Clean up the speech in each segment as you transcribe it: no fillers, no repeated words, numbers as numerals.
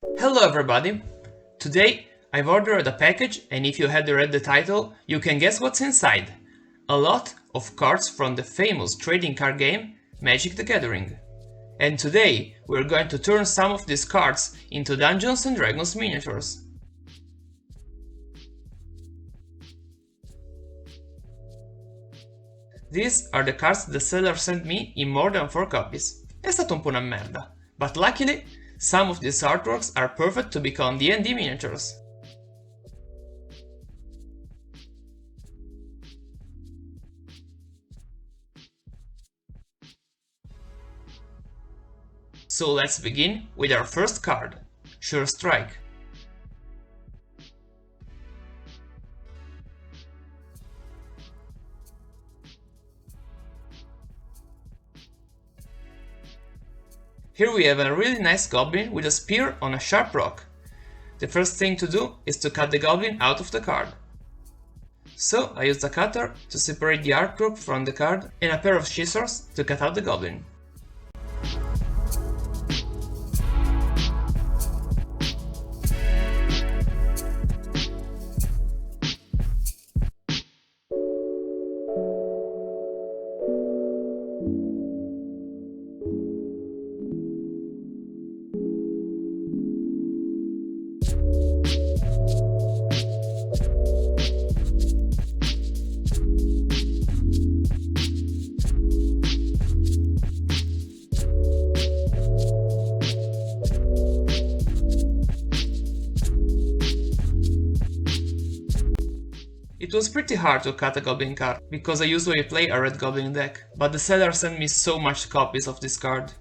Hello everybody! Today I've ordered a package, and if you had read the title, you can guess what's inside. A lot of cards from the famous trading card game Magic the Gathering. And today we're going to turn some of these cards into Dungeons and Dragons miniatures. These are the cards the seller sent me in more than 4 copies. È stato un po' una merda, but luckily some of these artworks are perfect to become D&D miniatures. So let's begin with our first card, Sure Strike. Here we have a really nice goblin with a spear on a sharp rock. The first thing to do is to cut the goblin out of the card. So I used a cutter to separate the artwork from the card and a pair of scissors to cut out the goblin. It was pretty hard to cut a goblin card, because I usually play a red goblin deck, but the seller sent me so much copies of this card.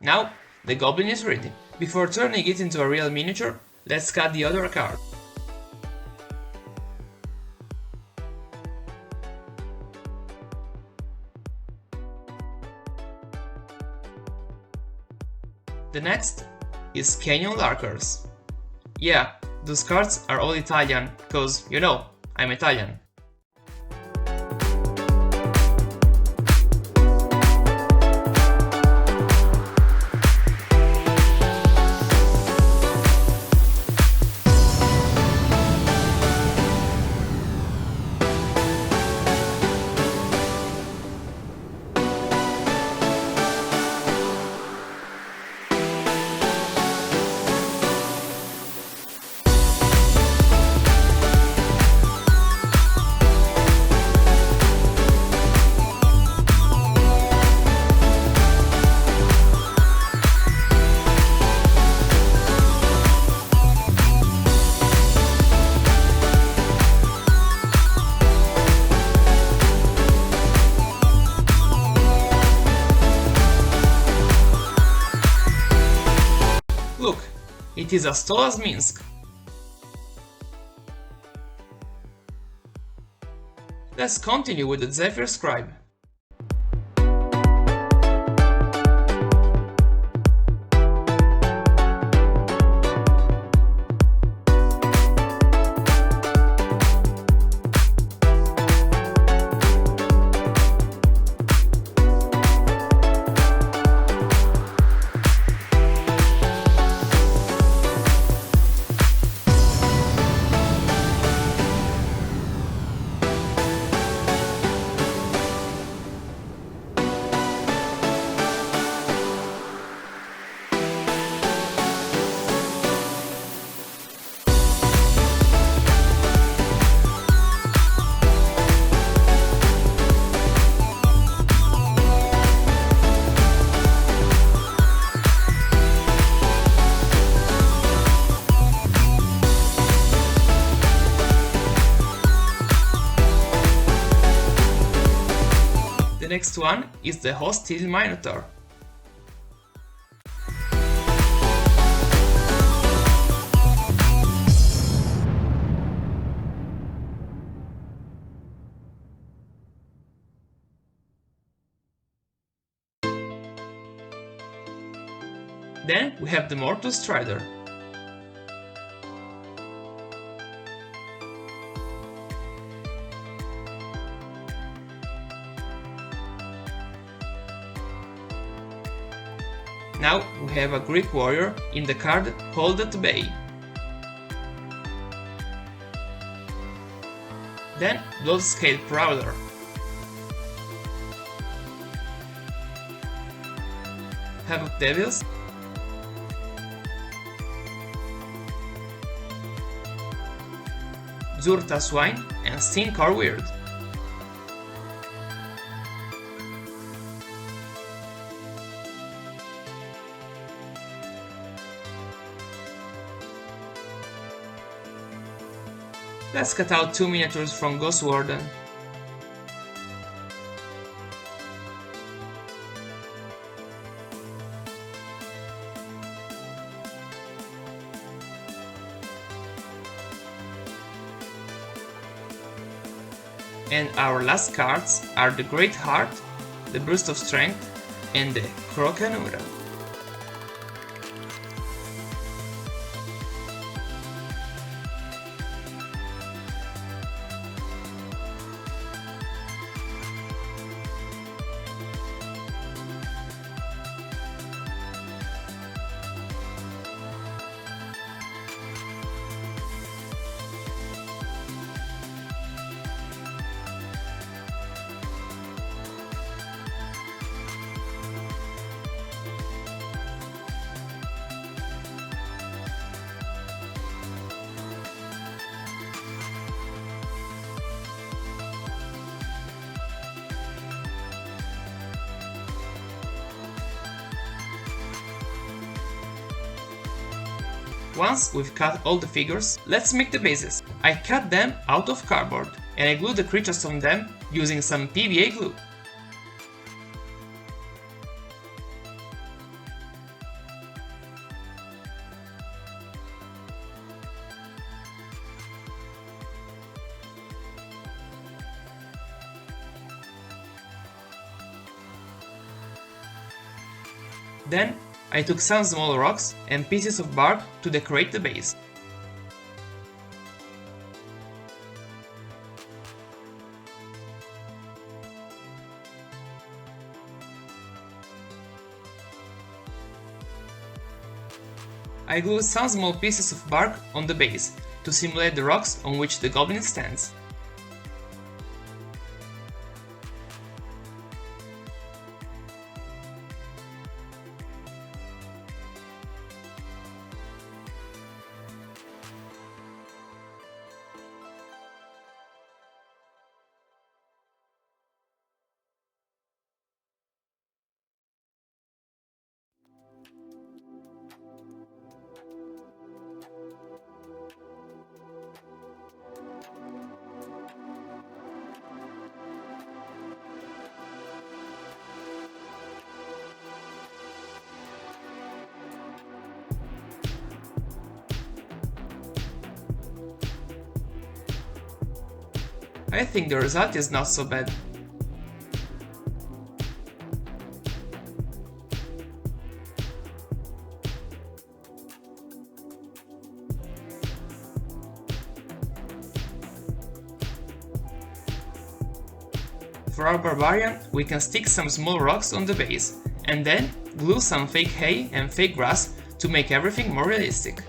Now, the goblin is ready. Before turning it into a real miniature, let's cut the other card. The next is Canyon Larkers. Yeah, those cards are all Italian, cause, you know, I'm Italian. Look, it is as tall as Minsk. Let's continue with the Zephyr Scribe. next one is the hostile Minotaur. Then we have the Mortal Strider. Now we have a Greek warrior in the card Hold at Bay. Then Bloodscale Prowler. Havoc Devils. Zurta Swine and Stinkor Weird. Let's cut out 2 miniatures from Ghost Warden. And our last cards are the Great Heart, the Burst of Strength, and the Krokanura. Once we've cut all the figures, let's make the bases. I cut them out of cardboard, and I glued the creatures on them using some PVA glue. Then I took some small rocks and pieces of bark to decorate the base. I glued some small pieces of bark on the base to simulate the rocks on which the goblin stands. I think the result is not so bad. For our barbarian, we can stick some small rocks on the base, and then glue some fake hay and fake grass to make everything more realistic.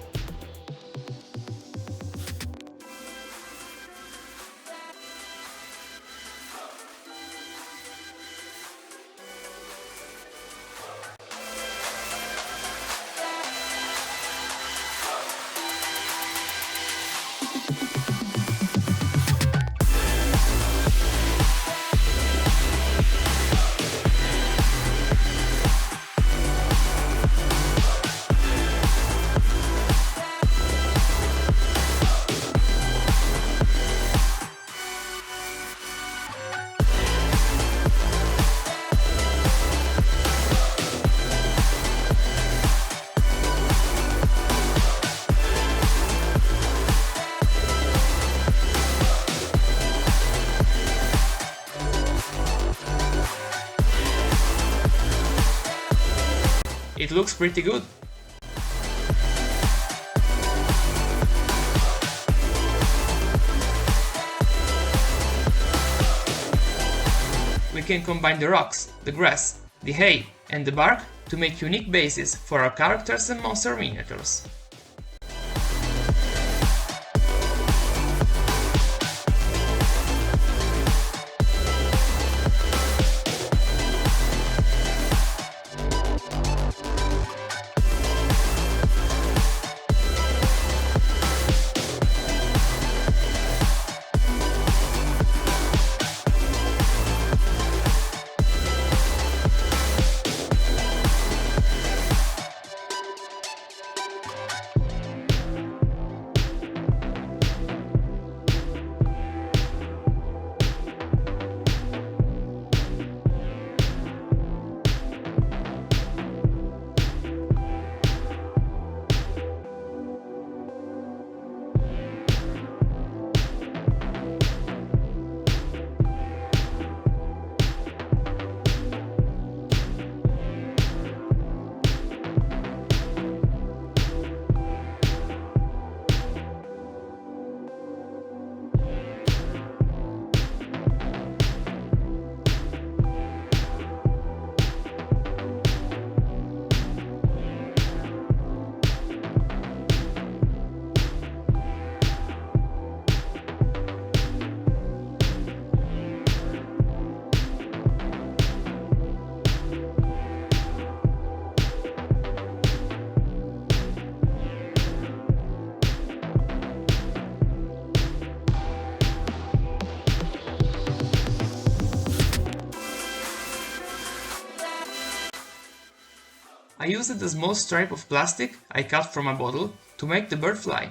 It looks pretty good. We can combine the rocks, the grass, the hay and the bark to make unique bases for our characters and monster miniatures. I used a small stripe of plastic I cut from a bottle to make the bird fly.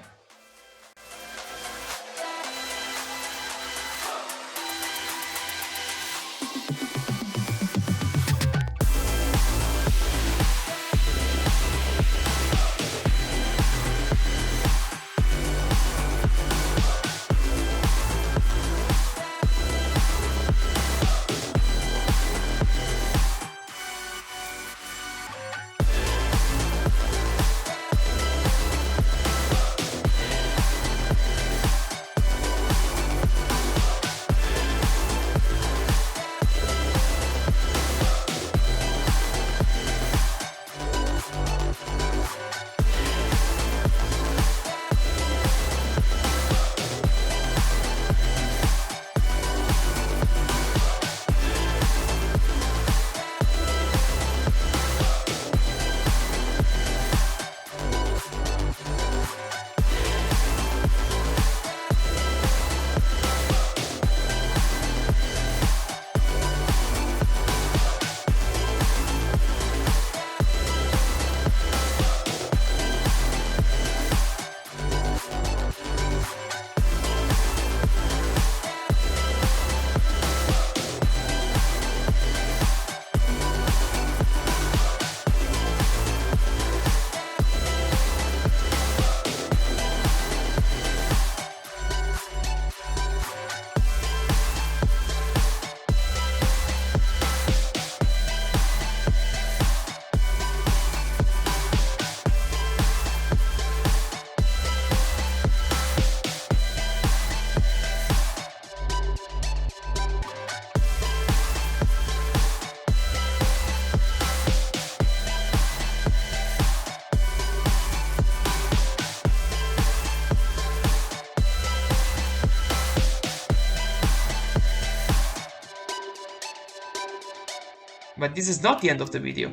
But this is not the end of the video.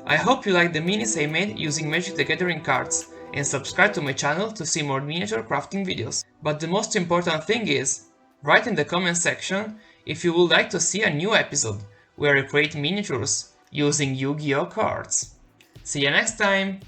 I hope you liked the minis I made using Magic the Gathering cards, and subscribe to my channel to see more miniature crafting videos. But the most important thing is, write in the comment section if you would like to see a new episode where I create miniatures using Yu-Gi-Oh cards. See you next time!